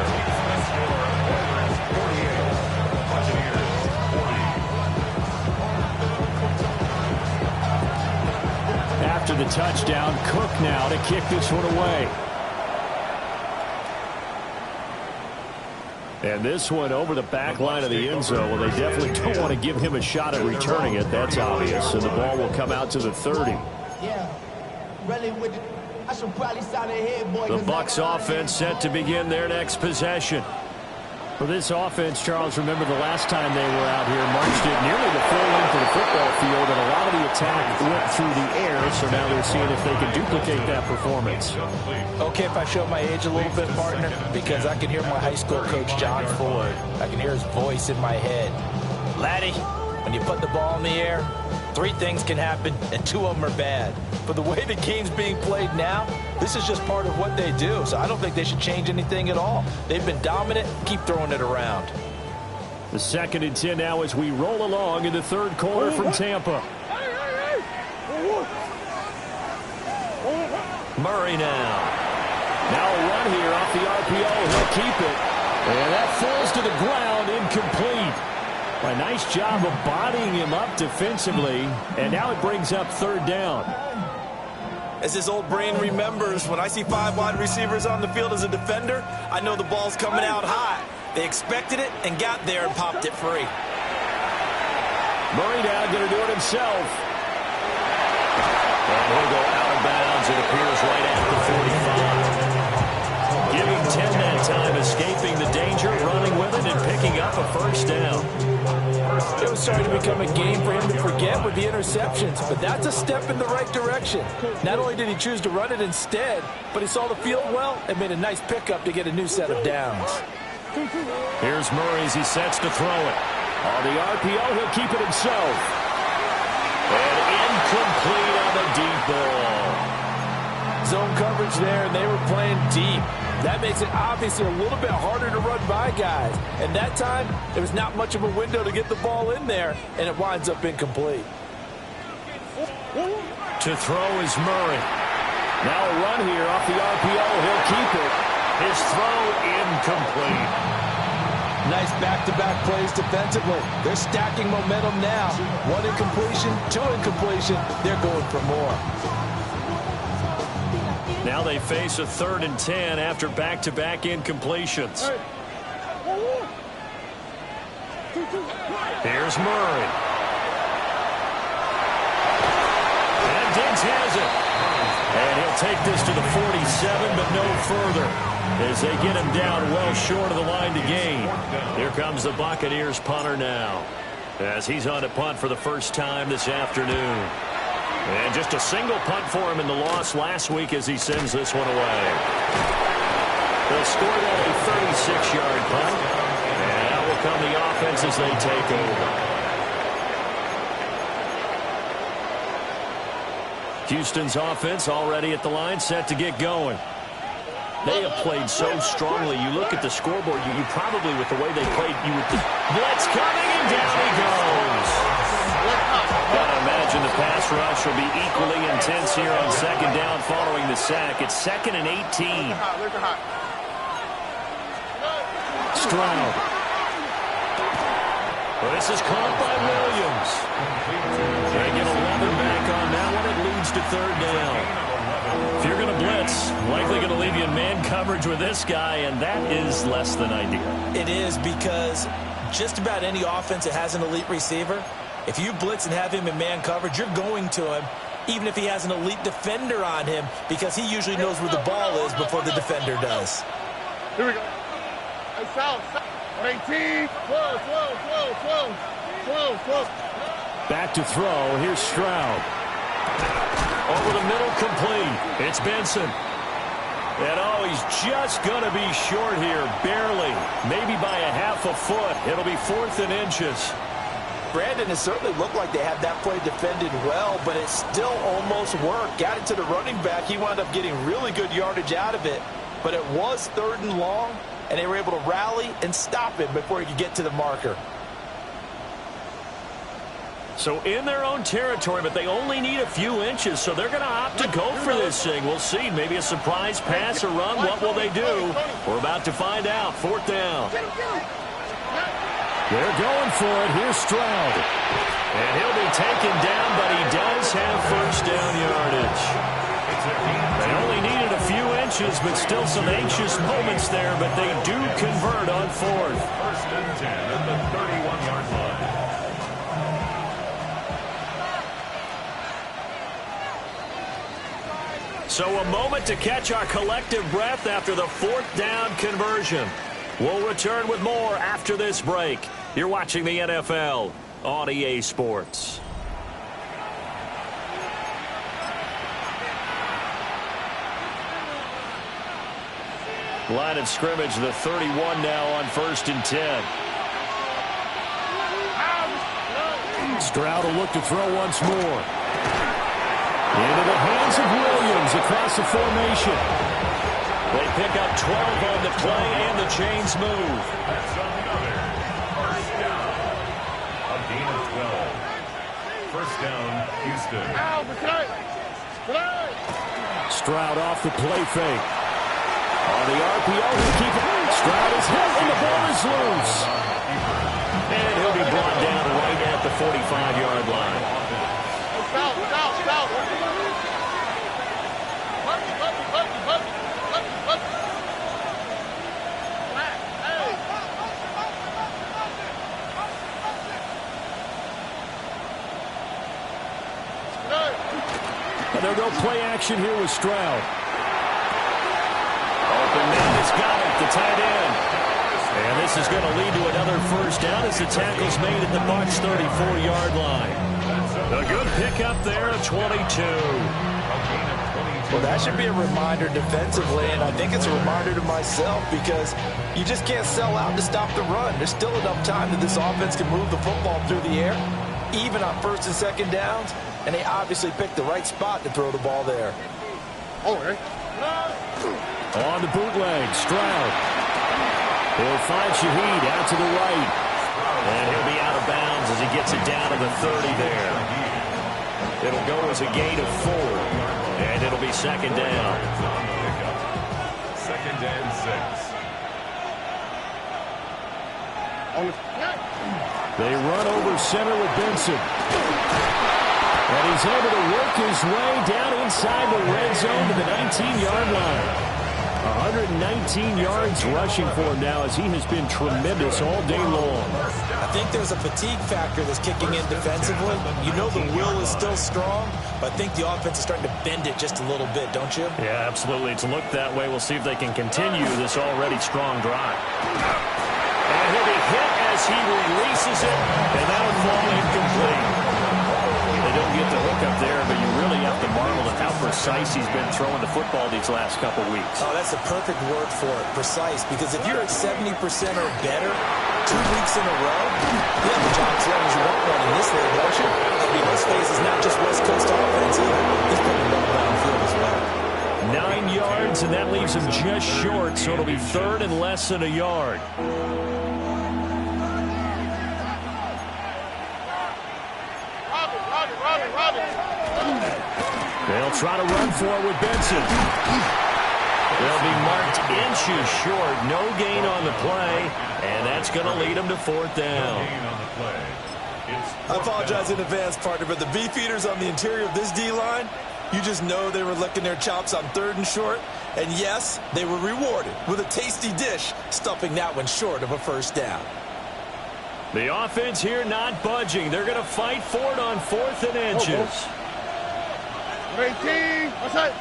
to the touchdown. Cook now to kick this one away. And this one over the back line of the end zone. Well, they definitely don't want to give him a shot at returning it. That's obvious. And the ball will come out to the 30. Yeah, really with it. I should probably sign ahead, boy. The Bucs offense set to begin their next possession. For this offense, Charles, remember the last time they were out here, marched it nearly the full length of the football field, and a lot of the attack went through the air, so now they're seeing if they can duplicate that performance. Okay, if I show my age a little bit, partner, because I can hear my high school coach, John Ford. I can hear his voice in my head. Laddie, when you put the ball in the air, 3 things can happen, and 2 of them are bad. But the way the game's being played now, this is just part of what they do. So I don't think they should change anything at all. They've been dominant. Keep throwing it around. The 2nd and 10 now as we roll along in the 3rd quarter from Tampa. Murray now. Now a run here off the RPO. He'll keep it. And that falls to the ground, incomplete. A nice job of bodying him up defensively. And now it brings up 3rd down. As his old brain remembers, when I see 5 wide receivers on the field as a defender, I know the ball's coming out high. They expected it and got there and popped it free. Murray now going to do it himself. And he'll go out of bounds. It appears right at the 45. Giving 10 that time, escaping the danger, running with it, and picking up a 1st down. It was starting to become a game for him to forget with the interceptions, but that's a step in the right direction. Not only did he choose to run it instead, but he saw the field well and made a nice pickup to get a new set of downs. Here's Murray as he sets to throw it. On the RPO, he'll keep it himself. And incomplete on the deep ball. Zone coverage there, and they were playing deep. That makes it obviously a little bit harder to run by guys. And that time, there was not much of a window to get the ball in there, and it winds up incomplete. To throw is Murray. Now a run here off the RPO. He'll keep it. His throw incomplete. Nice back-to-back plays defensively. They're stacking momentum now. 1 incompletion, 2 incompletion. They're going for more. Now they face a 3rd and 10 after back-to-back incompletions. Here's Murray. And Diggs has it. And he'll take this to the 47, but no further, as they get him down well short of the line to gain. Here comes the Buccaneers punter now, as he's on a punt for the first time this afternoon. And just a single punt for him in the loss last week as he sends this one away. They'll score that a 36-yard punt. And out will come the offense as they take over. Houston's offense already at the line, set to get going. They have played so strongly. You look at the scoreboard, you probably, with the way they played, you would think, blitz coming, and down he goes. Gotta imagine the pass rush will be equally intense here on 2nd down following the sack. It's 2nd and 18. Stroud. Well, this is caught by Williams. They get 11 back on that one. It leads to 3rd down. If you're going to blitz, likely going to leave you in man coverage with this guy, and that is less than ideal. It is, because just about any offense that has an elite receiver, if you blitz and have him in man coverage, you're going to him, even if he has an elite defender on him, because he usually knows where the ball is before the defender does. Here we go. Hey, south. 18. 12. Back to throw. Here's Stroud. Over the middle, complete. It's Benson. And oh, he's just going to be short here, barely. Maybe by a half a foot. It'll be 4th and inches. Brandon, it certainly looked like they had that play defended well, but it still almost worked. Got it to the running back. He wound up getting really good yardage out of it. But it was 3rd and long, and they were able to rally and stop him before he could get to the marker. So in their own territory, but they only need a few inches, so they're going to opt to go for this thing. We'll see. Maybe a surprise pass or run. What will they do? We're about to find out. 4th down. They're going for it. Here's Stroud. And he'll be taken down, but he does have first down yardage. They only needed a few inches, but still some anxious moments there, but they do convert on fourth. First and 10 at the 31-yard line. So a moment to catch our collective breath after the fourth down conversion. We'll return with more after this break. You're watching the NFL on EA Sports. Line of scrimmage, the 31 now on first and 10. Stroud will look to throw once more. Into the hands of Williams across the formation. They pick up 12 on the play, and the chains move. That's another first down. A gain of 12. First down, Houston. Stroud off the play fake. On the RPO, he'll keep it. Stroud is hit, and the ball is loose. And he'll be brought down right at the 45-yard line. And they'll go play action here with Stroud. Open man has got it, the tight end. And this is going to lead to another first down as the tackle's made at the Bucs' 34-yard line. A good pickup there at 22. Well, that should be a reminder defensively, and I think it's a reminder to myself because you just can't sell out to stop the run. There's still enough time that this offense can move the football through the air, even on first and second downs, and they obviously picked the right spot to throw the ball there. On the bootleg, Stroud. He'll find Shaheed out to the right. And he'll be out of bounds as he gets it down to the 30 there. It'll go as a gain of 4. And it'll be second down. Second and 6. They run over center with Benson. And he's able to work his way down inside the red zone to the 19-yard line. 119 yards rushing for him now as he has been tremendous all day long. I think there's a fatigue factor that's kicking in defensively. You know the will is still strong, but I think the offense is starting to bend it just a little bit, don't you? Yeah, absolutely. It's looked that way. We'll see if they can continue this already strong drive. And he'll be hit as he releases it, and that'll fall incomplete. They don't get the hook up there, but you really have to marvel at how precise he's been throwing the football these last couple weeks. Oh, that's the perfect word for it, precise, because if you're at 70% or better 2 weeks in a row, you have the job as long as you want one in this league, don't you? I mean, let's face it's not just West Coast offense either. He's putting them downfield as well. 9 yards, and that leaves him just short, so it'll be third and less than a yard. They'll try to run for it with Benson. They'll be marked inches short. No gain on the play, and that's going to lead them to fourth down. I apologize in advance, partner, but the beefeaters on the interior of this D-line, you just know they were licking their chops on third and short. And yes, they were rewarded with a tasty dish, stuffing that one short of a first down. The offense here not budging. They're going to fight for it on fourth and inches. 18, outside.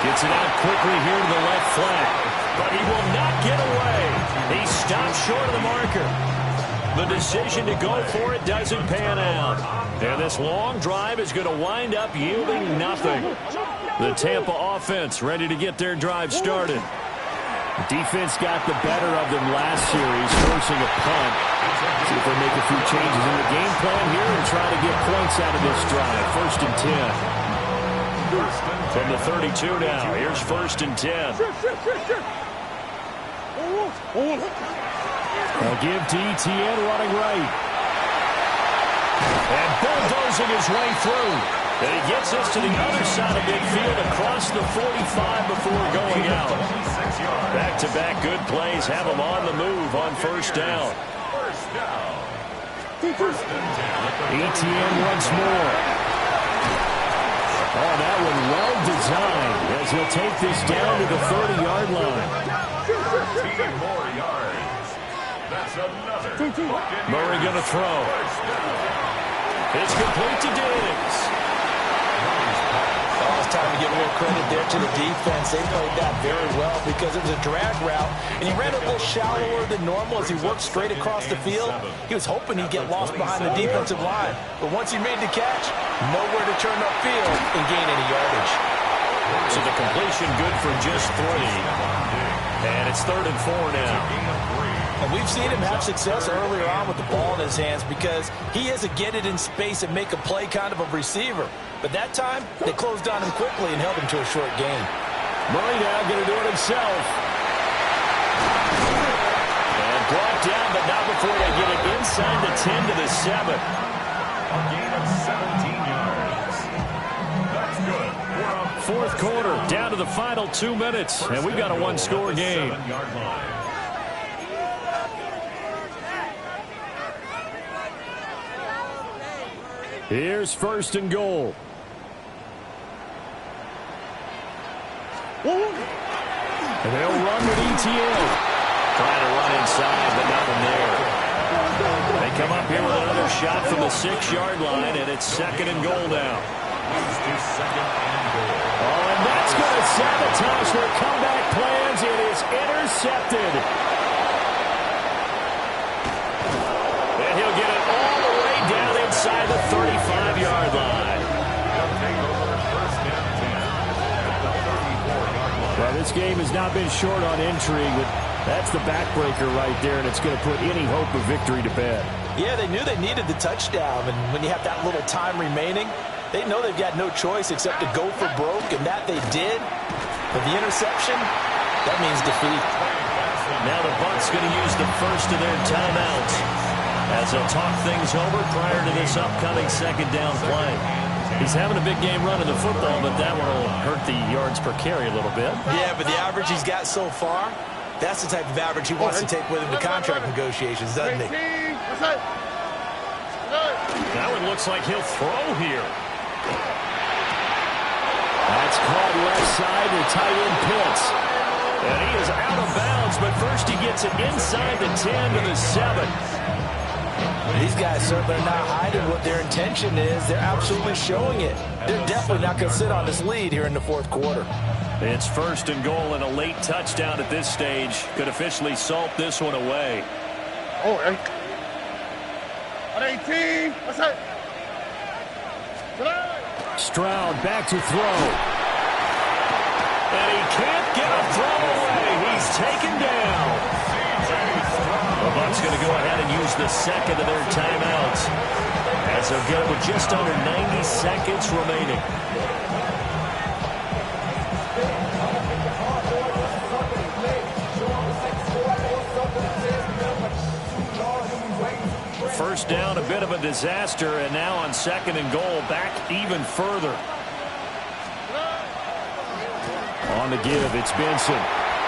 Gets it out quickly here to the left flank, but he will not get away. He stops short of the marker. The decision to go for it doesn't pan out. And this long drive is going to wind up yielding nothing. The Tampa offense ready to get their drive started. Defense got the better of them last series, forcing a punt. See if they make a few changes in the game plan here and try to get points out of this drive. First and 10. From the 32 now, here's first and 10. They'll give to Etienne running right. And bulldozing his way through. And he gets us to the other side of midfield across the 45 before going out. Back-to-back good plays have them on the move on first down. ETN once more. Oh, that one well designed as he'll take this down to the 30-yard line. 15 more yards. That's another. Murray going to throw. It's complete to Diggs. Oh, it's time to give a little credit there to the defense. They played that very well because it was a drag route, and he ran a little shallower than normal as he worked straight across the field. He was hoping he'd get lost behind the defensive line, but once he made the catch, nowhere to turn upfield and gain any yardage. So the completion good for just 3. And it's 3rd and 4 now. And we've seen him have success earlier on with the ball in his hands because he has to get it in space and make a play kind of a receiver. But that time, they closed on him quickly and held him to a short gain. Murray now going to do it himself. And brought down, but not before they get it inside the 10 to the 7. A gain of 17 yards. That's good. Fourth quarter, down to the final 2 minutes, and we've got a one-score game. 7-yard line. Here's 1st and goal. And they'll run with ETN. Trying to run inside, but nothing there. They come up here with another shot from the 6-yard line, and it's 2nd and goal now. Oh, and that's going to sabotage their comeback plans. It is intercepted. And he'll get it all the way down inside the 35-yard line. Well, this game has not been short on intrigue, but that's the backbreaker right there, and it's going to put any hope of victory to bed. Yeah, they knew they needed the touchdown, and when you have that little time remaining, they know they've got no choice except to go for broke, and that they did. But the interception, that means defeat. Now the Bucs going to use the first of their timeouts as they'll talk things over prior to this upcoming 2nd down play. He's having a big game running the football, but that one will hurt the yards per carry a little bit. Yeah, but the average he's got so far, that's the type of average he wants to take with him to contract negotiations, doesn't he? That one looks like he'll throw here. That's caught left side to tight end Pitts. And he is out of bounds, but first he gets it inside the 10 to the 7. These guys certainly are not hiding what their intention is. They're absolutely showing it. They're definitely not going to sit on this lead here in the 4th quarter. It's 1st and goal, and a late touchdown at this stage could officially salt this one away. Oh, hey. On 18. What's that? Stroud back to throw. And he can't get a throw away. He's taken down. The Bucs going to go ahead and use the 2nd of their timeouts as they'll get it with just under 90 seconds remaining. First down, a bit of a disaster, and now on 2nd and goal, back even further. On the give, it's Benson.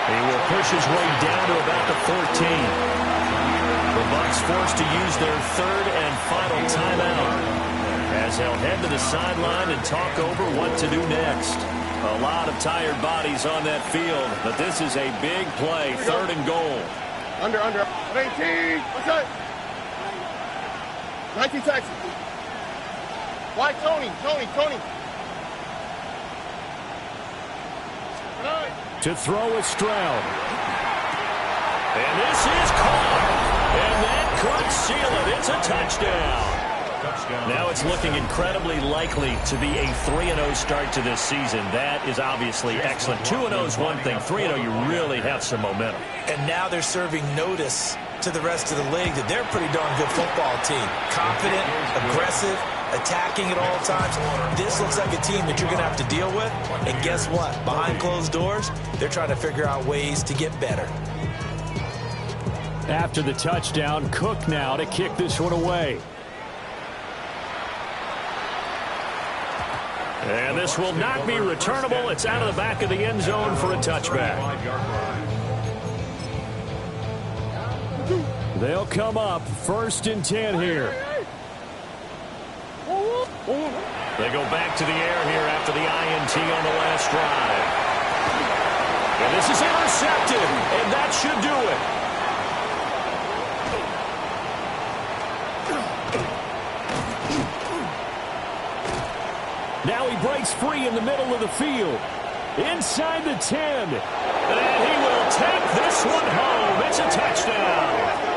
He will push his way down to about the 14. The Bucs forced to use their 3rd and final timeout as they'll head to the sideline and talk over what to do next. A lot of tired bodies on that field, but this is a big play, 3rd and goal. Under. 18. What's that? 19 Texas. Why Tony? To throw is Stroud. And this is caught. And that could seal it. It's a touchdown. Now it's looking incredibly likely to be a 3-0 start to this season. That is obviously excellent. 2-0 is one thing. 3-0, you really have some momentum. And now they're serving notice to the rest of the league that they're a pretty darn good football team. Confident, aggressive, attacking at all times. This looks like a team that you're going to have to deal with. And guess what? Behind closed doors, they're trying to figure out ways to get better. After the touchdown, Cook now to kick this one away. And this will not be returnable. It's out of the back of the end zone for a touchback. They'll come up 1st and 10 here. They go back to the air here after the INT on the last drive. And this is intercepted, and that should do it. Now he breaks free in the middle of the field. Inside the 10. And he will take this one home. It's a touchdown.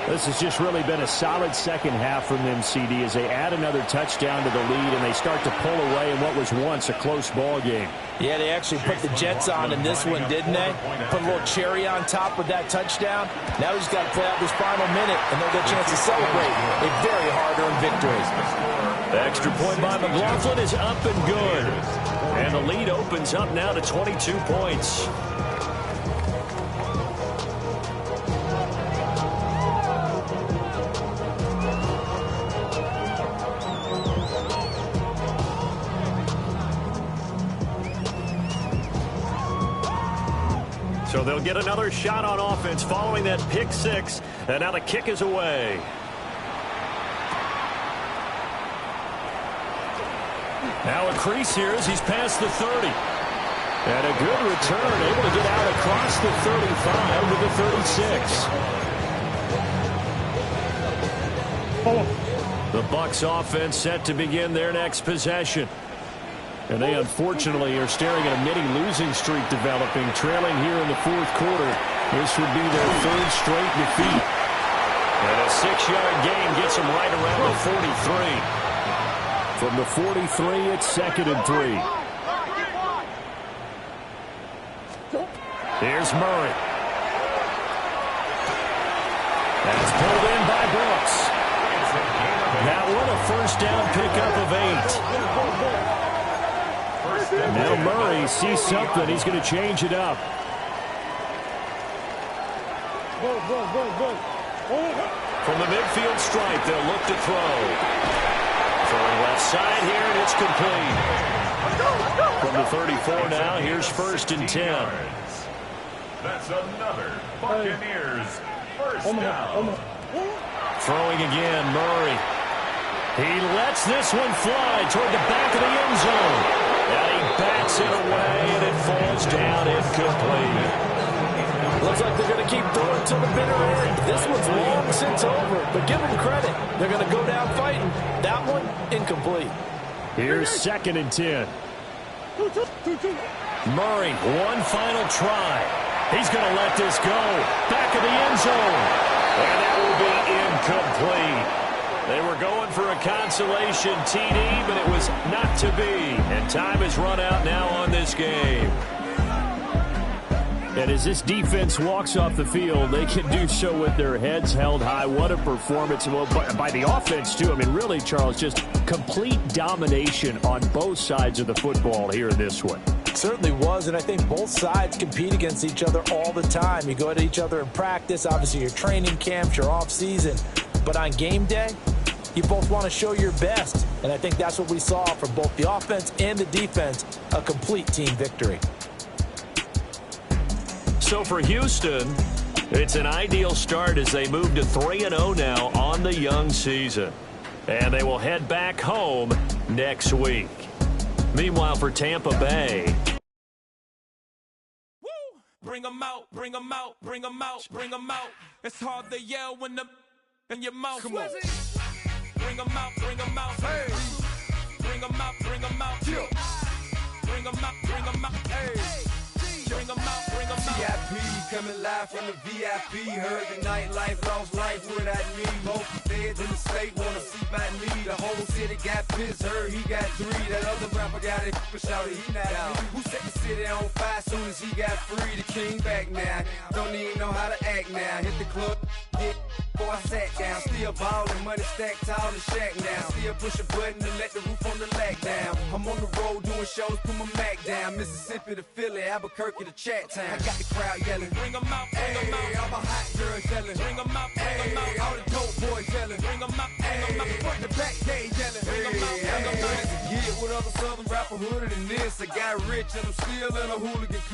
This has just really been a solid second half from them, CD, as they add another touchdown to the lead and they start to pull away in what was once a close ball game. Yeah, they actually put the Jets on in this one, didn't they? Put a little cherry on top with that touchdown. Now he's got to play out this final minute, and they'll get a chance to celebrate a very hard-earned victory. The extra point by McLaughlin is up and good. And the lead opens up now to 22 points. So they'll get another shot on offense following that pick six. And now the kick is away. Now a crease here as he's past the 30. And a good return, able to get out across the 35 to the 36. The Bucs offense set to begin their next possession. And they unfortunately are staring at a mini losing streak developing, trailing here in the fourth quarter. This would be their 3rd straight defeat. And a 6-yard gain gets them right around the 43. From the 43, it's 2nd and 3. Here's Murray. That's pulled in by Brooks. That one a first down pickup of 8. Now Murray sees something. He's going to change it up. From the midfield stripe, they'll look to throw. Throwing left side here, and it's complete. From the 34 now, here's 1st and 10. That's another Buccaneers first down. Throwing again, Murray. He lets this one fly toward the back of the end zone. And he backs it away, and it falls down incomplete. Looks like they're going to keep throwing till the bitter end. This one's long since over, but give them credit. They're going to go down fighting. That one, incomplete. Here's 2nd and 10. Murray, one final try. He's going to let this go. Back of the end zone. And that will be incomplete. They were going for a consolation TD, but it was not to be. And time has run out now on this game. And as this defense walks off the field, they can do so with their heads held high. What a performance. Well, by the offense, too. I mean, really, Charles, just complete domination on both sides of the football here in this one. Certainly was, and I think both sides compete against each other all the time. You go at each other in practice, obviously your training camps, your off-season. But on game day, you both want to show your best. And I think that's what we saw from both the offense and the defense, a complete team victory. So for Houston, it's an ideal start as they move to 3-0 now on the young season. And they will head back home next week. Meanwhile, for Tampa Bay. Woo! Bring 'em out, bring 'em out, bring 'em out, bring 'em out. It's hard to yell when the in your mouth. Come on. Bring 'em out, bring 'em out. Hey. Bring 'em out, bring 'em out. Yeah. Bring 'em out, bring 'em out. Hey. Bring 'em out, bring 'em out. VIP coming live from the VIP. Heard the nightlife, lost life without me. Most feds in the state wanna see about me. The whole city got pissed, heard he got 3. That other rapper got it, but shouted he not out. Who set the city on fire soon as he got free? The king back now. Don't even know how to act now. Hit the club, get before I sat down. Still ballin', money stacked tall and shack now. Still push a button to let the roof on the lag down. I'm on the road doing shows, put my Mac down. Mississippi to Philly, Albuquerque to Chat Town. I got the crowd yelling, Bring 'em out, bring 'em out. All my hot girls yelling, Bring 'em out, bring 'em out. all the dope boys yelling, Bring 'em out, bring 'em out. front to back, they yelling. Bring 'em out, bring 'em out. Yeah, with other southern rapper hooded than this. I got rich and I'm still in a hooligan club.